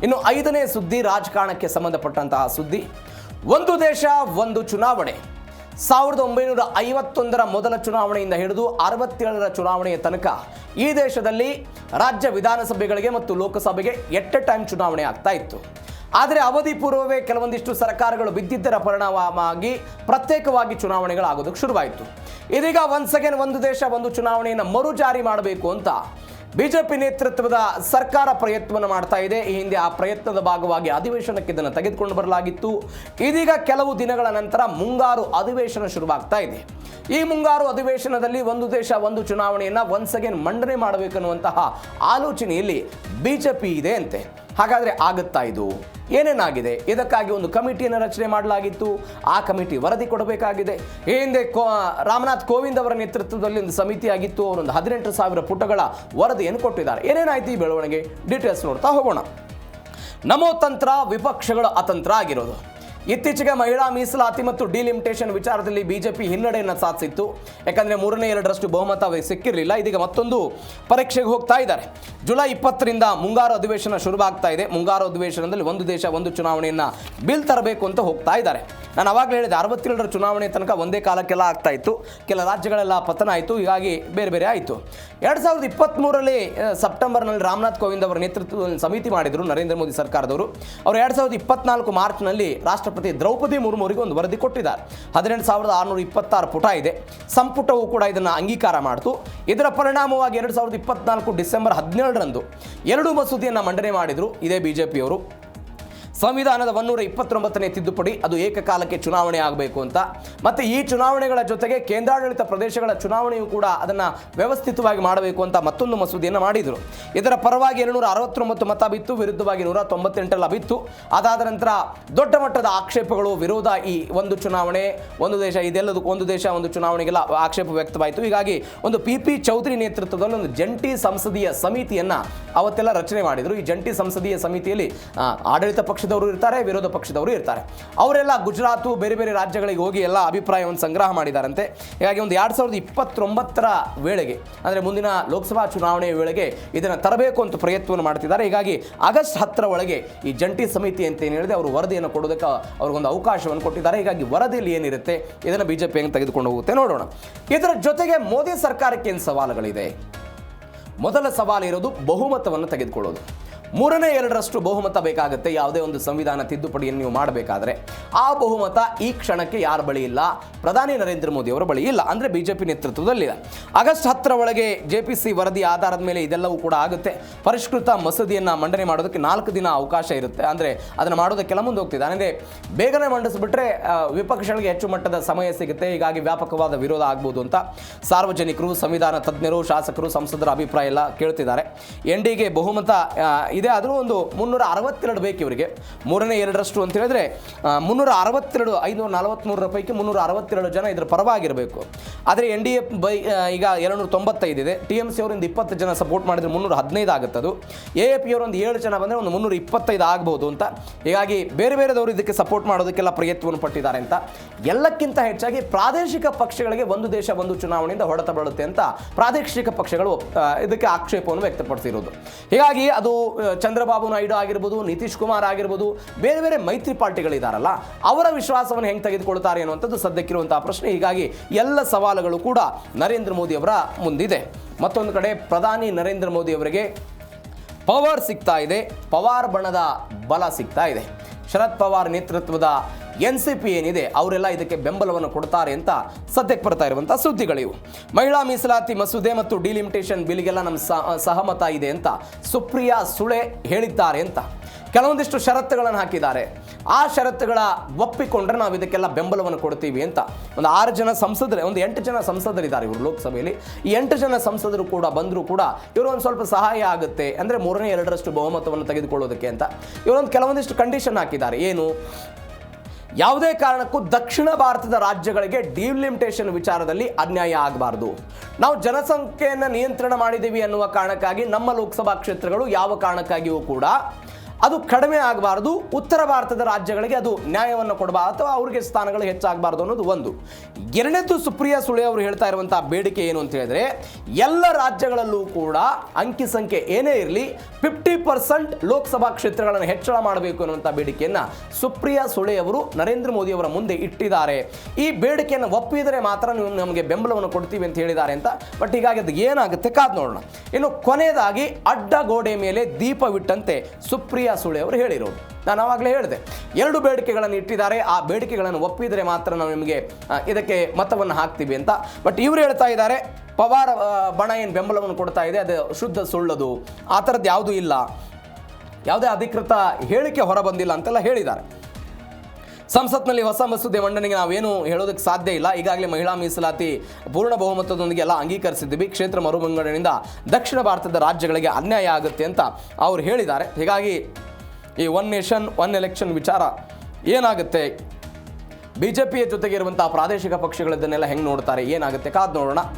ಇನ್ನು 5ನೇ ಸುದ್ದಿ ರಾಜಕಾರಣಕ್ಕೆ ಸಂಬಂಧಪಟ್ಟಂತಹ ಸುದ್ದಿ. ಒಂದು ದೇಶ ಒಂದು ಚುನಾವಣೆ. 1951ರ ಮೊದಲ ಚುನಾವಣೆಯಿಂದ ಹಿಡಿದು 67ರ ಚುನಾವಣೆಯ ತನಕ ಈ ದೇಶದಲ್ಲಿ ರಾಜ್ಯ ವಿಧಾನಸಭೆಗಳಿಗೆ ಮತ್ತು ಲೋಕಸಭೆಗೆ ಎಟ್ ಎ ಟೈಮ್ ಚುನಾವಣೆ ಆಗ್ತಾ ಇತ್ತು. ಆದರೆ ಅವಧಿ ಪೂರ್ವವೇ ಕೆಲವೊಂದಿಷ್ಟು ಸರ್ಕಾರಗಳು ಬಿದ್ದಿದ್ದರ ಪರಿಣಾಮವಾಗಿ ಪ್ರತ್ಯೇಕವಾಗಿ ಚುನಾವಣೆಗಳಾಗೋದಕ್ಕೆ ಶುರುವಾಯಿತು. ಇದೀಗ ಒನ್ಸ್ ಅಗೇನ್ ಒಂದು ದೇಶ ಒಂದು ಚುನಾವಣೆಯನ್ನು ಮರು ಜಾರಿ ಮಾಡಬೇಕು ಅಂತ ಬಿಜೆಪಿ ನೇತೃತ್ವದ ಸರ್ಕಾರ ಪ್ರಯತ್ನವನ್ನು ಮಾಡ್ತಾ ಇದೆ. ಈ ಹಿಂದೆ ಆ ಪ್ರಯತ್ನದ ಭಾಗವಾಗಿ ಅಧಿವೇಶನಕ್ಕೆ ಇದನ್ನು ತೆಗೆದುಕೊಂಡು ಬರಲಾಗಿತ್ತು. ಇದೀಗ ಕೆಲವು ದಿನಗಳ ನಂತರ ಮುಂಗಾರು ಅಧಿವೇಶನ ಶುರುವಾಗ್ತಾ ಇದೆ. ಈ ಮುಂಗಾರು ಅಧಿವೇಶನದಲ್ಲಿ ಒಂದು ದೇಶ ಒಂದು ಚುನಾವಣೆಯನ್ನು ಒನ್ಸ್ ಅಗೇನ್ ಮಂಡನೆ ಮಾಡಬೇಕನ್ನುವಂತಹ ಆಲೋಚನೆಯಲ್ಲಿ ಬಿಜೆಪಿ ಇದೆ ಅಂತೆ. ಹಾಗಾದರೆ ಆಗುತ್ತಾ ಇದು? ಏನೇನಾಗಿದೆ? ಇದಕ್ಕಾಗಿ ಒಂದು ಕಮಿಟಿಯನ್ನು ರಚನೆ ಮಾಡಲಾಗಿತ್ತು. ಆ ಕಮಿಟಿ ವರದಿ ಕೊಡಬೇಕಾಗಿದೆ. ಈ ಹಿಂದೆ ರಾಮನಾಥ್ ಕೋವಿಂದ್ ಅವರ ನೇತೃತ್ವದಲ್ಲಿ ಒಂದು ಸಮಿತಿ ಆಗಿತ್ತು. ಅವರೊಂದು 18,000 ಪುಟಗಳ ವರದಿಯನ್ನು ಕೊಟ್ಟಿದ್ದಾರೆ. ಏನೇನಾಯ್ತು ಈ ಬೆಳವಣಿಗೆ? ಡೀಟೇಲ್ಸ್ ನೋಡ್ತಾ ಹೋಗೋಣ. ನಮೋ ತಂತ್ರ, ವಿಪಕ್ಷಗಳು ಅತಂತ್ರ ಆಗಿರೋದು. ಇತ್ತೀಚೆಗೆ ಮಹಿಳಾ ಮೀಸಲಾತಿ ಮತ್ತು ಡಿಲಿಮಿಟೇಷನ್ ವಿಚಾರದಲ್ಲಿ ಬಿಜೆಪಿ ಹಿನ್ನಡೆಯನ್ನು ಸಾಧಿಸಿತ್ತು. ಯಾಕಂದರೆ 3/2 ಬಹುಮತ ಸಿಕ್ಕಿರಲಿಲ್ಲ. ಇದೀಗ ಮತ್ತೊಂದು ಪರೀಕ್ಷೆಗೆ ಹೋಗ್ತಾ ಇದ್ದಾರೆ. ಜುಲೈ 20ರಿಂದ ಮುಂಗಾರು ಅಧಿವೇಶನ ಶುರುವಾಗ್ತಾ ಇದೆ. ಮುಂಗಾರು ಅಧಿವೇಶನದಲ್ಲಿ ಒಂದು ದೇಶ ಒಂದು ಚುನಾವಣೆಯನ್ನು ಬಿಲ್ ತರಬೇಕು ಅಂತ ಹೋಗ್ತಾ ಇದ್ದಾರೆ. ನಾನು ಅವಾಗಲೇ ಹೇಳಿದೆ, 67ರ ಚುನಾವಣೆ ತನಕ ಒಂದೇ ಕಾಲಕ್ಕೆಲ್ಲ ಆಗ್ತಾ ಇತ್ತು. ಕೆಲ ರಾಜ್ಯಗಳೆಲ್ಲ ಪತನ ಆಯಿತು. ಹೀಗಾಗಿ ಬೇರೆ ಬೇರೆ ಆಯಿತು. 2023ರಲ್ಲಿ ಸೆಪ್ಟೆಂಬರ್ನಲ್ಲಿ ರಾಮನಾಥ್ ಕೋವಿಂದ್ ಅವರ ನೇತೃತ್ವದಲ್ಲಿ ಸಮಿತಿ ಮಾಡಿದರು ನರೇಂದ್ರ ಮೋದಿ ಸರ್ಕಾರದವರು. ಅವರು 2024 ಮಾರ್ಚ್ನಲ್ಲಿ ರಾಷ್ಟ್ರಪತಿ ದ್ರೌಪದಿ ಮುರ್ಮು ಅವರಿಗೆ ಒಂದು ವರದಿ ಕೊಟ್ಟಿದ್ದಾರೆ. 18,626 ಪುಟ ಇದೆ. ಸಂಪುಟವು ಕೂಡ ಇದನ್ನು ಅಂಗೀಕಾರ ಮಾಡಿತು. ಇದರ ಪರಿಣಾಮವಾಗಿ 2024 ಡಿಸೆಂಬರ್ 17ರಂದು 2 ಮಸೂದೆಯನ್ನು ಮಂಡನೆ ಮಾಡಿದರು ಇದೇ ಬಿಜೆಪಿಯವರು. ಸಂವಿಧಾನದ 129ನೇ ತಿದ್ದುಪಡಿ, ಅದು ಏಕಕಾಲಕ್ಕೆ ಚುನಾವಣೆ ಆಗಬೇಕು ಅಂತ. ಮತ್ತು ಈ ಚುನಾವಣೆಗಳ ಜೊತೆಗೆ ಕೇಂದ್ರಾಡಳಿತ ಪ್ರದೇಶಗಳ ಚುನಾವಣೆಯೂ ಕೂಡ ಅದನ್ನು ವ್ಯವಸ್ಥಿತವಾಗಿ ಮಾಡಬೇಕು ಅಂತ ಮತ್ತೊಂದು ಮಸೂದೆಯನ್ನು ಮಾಡಿದರು. ಇದರ ಪರವಾಗಿ 269 ಮತ ಬಿತ್ತು, ವಿರುದ್ಧವಾಗಿ 198 ಬಿತ್ತು. ಅದಾದ ನಂತರ ದೊಡ್ಡ ಮಟ್ಟದ ಆಕ್ಷೇಪಗಳು, ವಿರೋಧ, ಈ ಒಂದು ಚುನಾವಣೆ ಒಂದು ದೇಶ ಇದೆಲ್ಲದಕ್ಕೂ ಒಂದು ದೇಶ ಒಂದು ಚುನಾವಣೆಗೆಲ್ಲ ಆಕ್ಷೇಪ ವ್ಯಕ್ತವಾಯಿತು. ಹೀಗಾಗಿ ಒಂದು ಪಿ ಚೌಧರಿ ನೇತೃತ್ವದಲ್ಲಿ ಒಂದು ಜಂಟಿ ಸಂಸದೀಯ ಸಮಿತಿಯನ್ನು ಅವತ್ತೆಲ್ಲ ರಚನೆ ಮಾಡಿದರು. ಈ ಜಂಟಿ ಸಂಸದೀಯ ಸಮಿತಿಯಲ್ಲಿ ಆಡಳಿತ ಪಕ್ಷದವರು ಇರ್ತಾರೆ, ವಿರೋಧ ಪಕ್ಷದವರು ಇರ್ತಾರೆ. ಅವರೆಲ್ಲ ಗುಜರಾತು ಬೇರೆ ಬೇರೆ ರಾಜ್ಯಗಳಿಗೆ ಹೋಗಿ ಎಲ್ಲ ಅಭಿಪ್ರಾಯವನ್ನು ಸಂಗ್ರಹ ಮಾಡಿದಾರಂತೆ. ಹೀಗಾಗಿ ಒಂದು 2029ರ ವೇಳೆಗೆ, ಅಂದರೆ ಮುಂದಿನ ಲೋಕಸಭಾ ಚುನಾವಣೆಯ ವೇಳೆಗೆ ಇದನ್ನು ತರಬೇಕು ಅಂತ ಪ್ರಯತ್ನವನ್ನು ಮಾಡ್ತಿದ್ದಾರೆ. ಹೀಗಾಗಿ ಆಗಸ್ಟ್ 10ರ ಒಳಗೆ ಈ ಜಂಟಿ ಸಮಿತಿ ಅಂತ ಏನು ಹೇಳಿದೆ ಅವರು ವರದಿಯನ್ನು ಕೊಡೋದಕ್ಕೆ ಅವ್ರಿಗೊಂದು ಅವಕಾಶವನ್ನು ಕೊಟ್ಟಿದ್ದಾರೆ. ಹೀಗಾಗಿ ವರದಿಯಲ್ಲಿ ಏನಿರುತ್ತೆ ಇದನ್ನು ಬಿಜೆಪಿ ಹೆಂಗೆ ತೆಗೆದುಕೊಂಡು ಹೋಗುತ್ತೆ ನೋಡೋಣ. ಇದರ ಜೊತೆಗೆ ಮೋದಿ ಸರ್ಕಾರಕ್ಕೆ ಏನು ಸವಾಲುಗಳಿದೆ? ಮೊದಲ ಸವಾಲು ಇರೋದು ಬಹುಮತವನ್ನು ತೆಗೆದುಕೊಳ್ಳೋದು. 3/2 ಬಹುಮತ ಬೇಕಾಗುತ್ತೆ ಯಾವುದೇ ಒಂದು ಸಂವಿಧಾನ ತಿದ್ದುಪಡಿಯನ್ನು ನೀವು ಮಾಡಬೇಕಾದ್ರೆ. ಆ ಬಹುಮತ ಈ ಕ್ಷಣಕ್ಕೆ ಯಾರ ಬಳಿ ಇಲ್ಲ? ಪ್ರಧಾನಿ ನರೇಂದ್ರ ಮೋದಿ ಅವರ ಬಳಿ ಇಲ್ಲ. ಅಂದರೆ ಬಿಜೆಪಿ ನೇತೃತ್ವದಲ್ಲಿದೆ. ಆಗಸ್ಟ್ 10ರ ಒಳಗೆ JPC ವರದಿ ಆಧಾರದ ಮೇಲೆ ಇದೆಲ್ಲವೂ ಕೂಡ ಆಗುತ್ತೆ. ಪರಿಷ್ಕೃತ ಮಸೂದೆಯನ್ನು ಮಂಡನೆ ಮಾಡೋದಕ್ಕೆ 4 ದಿನ ಅವಕಾಶ ಇರುತ್ತೆ. ಅಂದರೆ ಅದನ್ನು ಮಾಡೋದಕ್ಕೆಲ್ಲ ಮುಂದೆ ಹೋಗ್ತಿದೆ. ಅಂದರೆ ಬೇಗನೆ ಮಂಡಿಸಿಬಿಟ್ರೆ ವಿಪಕ್ಷಗಳಿಗೆ ಹೆಚ್ಚು ಮಟ್ಟದ ಸಮಯ ಸಿಗುತ್ತೆ. ಹೀಗಾಗಿ ವ್ಯಾಪಕವಾದ ವಿರೋಧ ಆಗ್ಬೋದು ಅಂತ ಸಾರ್ವಜನಿಕರು, ಸಂವಿಧಾನ ತಜ್ಞರು, ಶಾಸಕರು, ಸಂಸದರ ಅಭಿಪ್ರಾಯ ಎಲ್ಲ ಕೇಳ್ತಿದ್ದಾರೆ. NDಗೆ ಬಹುಮತ ಇದೆ, ಆದರೂ ಒಂದು 362 ಬೇಕು ಇವರಿಗೆ. 3/2 ಅಂತ ಹೇಳಿದ್ರೆ 362, 543 ಪೈಕಿ 362 ಜನ ಇದರ ಪರವಾಗಿರಬೇಕು. ಆದರೆ NDA ಈಗ 295 ಇದೆ. TMC ಅವರಿಂದ 20 ಜನ ಸಪೋರ್ಟ್ ಮಾಡಿದರೆ 315 ಆಗುತ್ತೆ. ಅದು AAP ಅವರೊಂದು 7 ಜನ ಬಂದರೆ ಒಂದು 325 ಆಗ್ಬೋದು ಅಂತ. ಹೀಗಾಗಿ ಬೇರೆ ಬೇರೆದವರು ಇದಕ್ಕೆ ಸಪೋರ್ಟ್ ಮಾಡೋದಕ್ಕೆಲ್ಲ ಪ್ರಯತ್ನವನ್ನು ಪಟ್ಟಿದ್ದಾರೆ ಅಂತ. ಎಲ್ಲಕ್ಕಿಂತ ಹೆಚ್ಚಾಗಿ ಪ್ರಾದೇಶಿಕ ಪಕ್ಷಗಳಿಗೆ ಒಂದು ದೇಶ ಒಂದು ಚುನಾವಣೆಯಿಂದ ಹೊಡೆತ ಬೀಳುತ್ತೆ ಅಂತ ಪ್ರಾದೇಶಿಕ ಪಕ್ಷಗಳು ಇದಕ್ಕೆ ಆಕ್ಷೇಪವನ್ನು ವ್ಯಕ್ತಪಡಿಸಿರೋದು. ಹೀಗಾಗಿ ಅದು ಚಂದ್ರಬಾಬು ನಾಯ್ಡು ಆಗಿರ್ಬೋದು, ನಿತೀಶ್ ಕುಮಾರ್ ಆಗಿರ್ಬೋದು, ಬೇರೆ ಬೇರೆ ಮೈತ್ರಿ ಪಾರ್ಟಿಗಳಿದಾರಲ್ಲ ಅವರ ವಿಶ್ವಾಸವನ್ನು ಹೆಂಗೆ ತೆಗೆದುಕೊಳ್ತಾರೆ ಅನ್ನುವಂಥದ್ದು ಸದ್ಯಕ್ಕಿರುವಂತಹ ಪ್ರಶ್ನೆ. ಹೀಗಾಗಿ ಎಲ್ಲ ಸವಾಲುಗಳು ಕೂಡ ನರೇಂದ್ರ ಮೋದಿ ಅವರ ಮುಂದಿದೆ. ಮತ್ತೊಂದು ಕಡೆ ಪ್ರಧಾನಿ ನರೇಂದ್ರ ಮೋದಿ ಅವರಿಗೆ ಪವರ್ ಸಿಗ್ತಾ ಇದೆ, ಪವಾರ್ ಬಣದ ಬಲ ಸಿಗ್ತಾ ಇದೆ. ಶರದ್ ಪವಾರ್ ನೇತೃತ್ವದ NCP ಏನಿದೆ ಅವರೆಲ್ಲ ಇದಕ್ಕೆ ಬೆಂಬಲವನ್ನು ಕೊಡ್ತಾರೆ ಅಂತ ಸದ್ಯಕ್ಕೆ ಬರ್ತಾ ಇರುವಂಥ ಸುದ್ದಿಗಳಿವು. ಮಹಿಳಾ ಮೀಸಲಾತಿ ಮಸೂದೆ ಮತ್ತು ಡಿಲಿಮಿಟೇಷನ್ ಬಿಲ್ಗೆಲ್ಲ ನಮ್ಮ ಸಹಮತ ಇದೆ ಅಂತ ಸುಪ್ರಿಯಾ ಸುಳೆ ಹೇಳಿದ್ದಾರೆ ಅಂತ ಕೆಲವೊಂದಿಷ್ಟು ಷರತ್ತುಗಳನ್ನು ಹಾಕಿದ್ದಾರೆ. ಆ ಷರತ್ತುಗಳ ಒಪ್ಪಿಕೊಂಡ್ರೆ ನಾವು ಇದಕ್ಕೆಲ್ಲ ಬೆಂಬಲವನ್ನು ಕೊಡ್ತೀವಿ ಅಂತ ಒಂದು 6 ಜನ ಸಂಸದರು, ಒಂದು 8 ಜನ ಸಂಸದರಿದ್ದಾರೆ ಇವರು ಲೋಕಸಭೆಯಲ್ಲಿ. ಈ 8 ಜನ ಸಂಸದರು ಕೂಡ ಬಂದರೂ ಕೂಡ ಇವರು ಒಂದು ಸ್ವಲ್ಪ ಸಹಾಯ ಆಗುತ್ತೆ, ಅಂದರೆ 3/2 ಬಹುಮತವನ್ನು ತೆಗೆದುಕೊಳ್ಳೋದಕ್ಕೆ ಅಂತ ಇವರೊಂದು ಕೆಲವೊಂದಿಷ್ಟು ಕಂಡೀಷನ್ ಹಾಕಿದ್ದಾರೆ. ಏನು? ಯಾವುದೇ ಕಾರಣಕ್ಕೂ ದಕ್ಷಿಣ ಭಾರತದ ರಾಜ್ಯಗಳಿಗೆ ಡಿಲಿಮಿಟೇಷನ್ ವಿಚಾರದಲ್ಲಿ ಅನ್ಯಾಯ ಆಗಬಾರ್ದು. ನಾವು ಜನಸಂಖ್ಯೆಯನ್ನು ನಿಯಂತ್ರಣ ಮಾಡಿದ್ದೀವಿ ಅನ್ನುವ ಕಾರಣಕ್ಕಾಗಿ ನಮ್ಮ ಲೋಕಸಭಾ ಕ್ಷೇತ್ರಗಳು ಯಾವ ಕಾರಣಕ್ಕಾಗಿಯೂ ಕೂಡ ಅದು ಕಡಿಮೆ ಆಗಬಾರ್ದು, ಉತ್ತರ ಭಾರತದ ರಾಜ್ಯಗಳಿಗೆ ಅದು ನ್ಯಾಯವನ್ನು ಕೊಡಬಾರ್ದು ಅಥವಾ ಅವ್ರಿಗೆ ಸ್ಥಾನಗಳು ಹೆಚ್ಚಾಗಬಾರ್ದು ಅನ್ನೋದು ಒಂದು. ಎರಡನೇದು ಸುಪ್ರಿಯಾ ಸುಳೆ ಅವರು ಹೇಳ್ತಾ ಇರುವಂಥ ಬೇಡಿಕೆ ಏನು ಅಂತ ಹೇಳಿದ್ರೆ, ಎಲ್ಲ ರಾಜ್ಯಗಳಲ್ಲೂ ಕೂಡ ಅಂಕಿ ಸಂಖ್ಯೆ ಏನೇ ಇರಲಿ 50% ಲೋಕಸಭಾ ಕ್ಷೇತ್ರಗಳನ್ನು ಹೆಚ್ಚಳ ಮಾಡಬೇಕು ಅನ್ನುವಂಥ ಬೇಡಿಕೆಯನ್ನು ಸುಪ್ರಿಯಾ ಸುಳೆ ಅವರು ನರೇಂದ್ರ ಮೋದಿ ಅವರ ಮುಂದೆ ಇಟ್ಟಿದ್ದಾರೆ. ಈ ಬೇಡಿಕೆಯನ್ನು ಒಪ್ಪಿದರೆ ಮಾತ್ರ ನೀವು ನಮಗೆ ಬೆಂಬಲವನ್ನು ಕೊಡ್ತೀವಿ ಅಂತ ಹೇಳಿದ್ದಾರೆ ಅಂತ. ಬಟ್ ಹೀಗಾಗಿ ಅದು ಏನಾಗುತ್ತೆ ಕಾದ್ ನೋಡೋಣ. ಇನ್ನು ಕೊನೆಯದಾಗಿ ಅಡ್ಡಗೋಡೆ ಮೇಲೆ ದೀಪವಿಟ್ಟಂತೆ ಸುಪ್ರಿಯಾ ಸುಳೆ ಅವರು ಹೇಳಿರೋದು. ನಾನು ಆವಾಗಲೇ ಹೇಳಿದೆ, 2 ಬೇಡಿಕೆಗಳನ್ನು ಇಟ್ಟಿದ್ದಾರೆ, ಆ ಬೇಡಿಕೆಗಳನ್ನು ಒಪ್ಪಿದರೆ ಮಾತ್ರ ನಾವು ನಿಮಗೆ ಇದಕ್ಕೆ ಮತವನ್ನು ಹಾಕ್ತೀವಿ ಅಂತ. ಬಟ್ ಇವರು ಹೇಳ್ತಾ ಇದ್ದಾರೆ ಪವಾರ್ ಬಣ ಏನು ಬೆಂಬಲವನ್ನು ಕೊಡ್ತಾ ಇದೆ ಅದು ಶುದ್ಧ ಸುಳ್ಳದು, ಆ ಥರದ್ದು ಯಾವುದೂ ಇಲ್ಲ, ಯಾವುದೇ ಅಧಿಕೃತ ಹೇಳಿಕೆ ಹೊರಬಂದಿಲ್ಲ ಅಂತೆಲ್ಲ ಹೇಳಿದ್ದಾರೆ. ಸಂಸತ್ನಲ್ಲಿ ಹೊಸ ಮಸೂದೆ ಮಂಡನೆಗೆ ನಾವೇನು ಹೇಳೋದಕ್ಕೆ ಸಾಧ್ಯ ಇಲ್ಲ. ಈಗಾಗಲೇ ಮಹಿಳಾ ಮೀಸಲಾತಿ ಪೂರ್ಣ ಬಹುಮತದೊಂದಿಗೆ ಎಲ್ಲ ಅಂಗೀಕರಿಸಿದ್ದೀವಿ. ಕ್ಷೇತ್ರ ಮರುವಿಂಗಡಣೆಯಿಂದ ದಕ್ಷಿಣ ಭಾರತದ ರಾಜ್ಯಗಳಿಗೆ ಅನ್ಯಾಯ ಆಗುತ್ತೆ ಅಂತ ಅವರು ಹೇಳಿದ್ದಾರೆ. ಹೀಗಾಗಿ ಈ 1 ನೇಷನ್ 1 ಎಲೆಕ್ಷನ್ ವಿಚಾರ ಏನಾಗುತ್ತೆ, BJPಯ ಜೊತೆಗೆ ಇರುವಂತಹ ಪ್ರಾದೇಶಿಕ ಪಕ್ಷಗಳಿದ್ದನ್ನೆಲ್ಲ ಹೆಂಗೆ ನೋಡ್ತಾರೆ, ಏನಾಗುತ್ತೆ ಕಾದು ನೋಡೋಣ.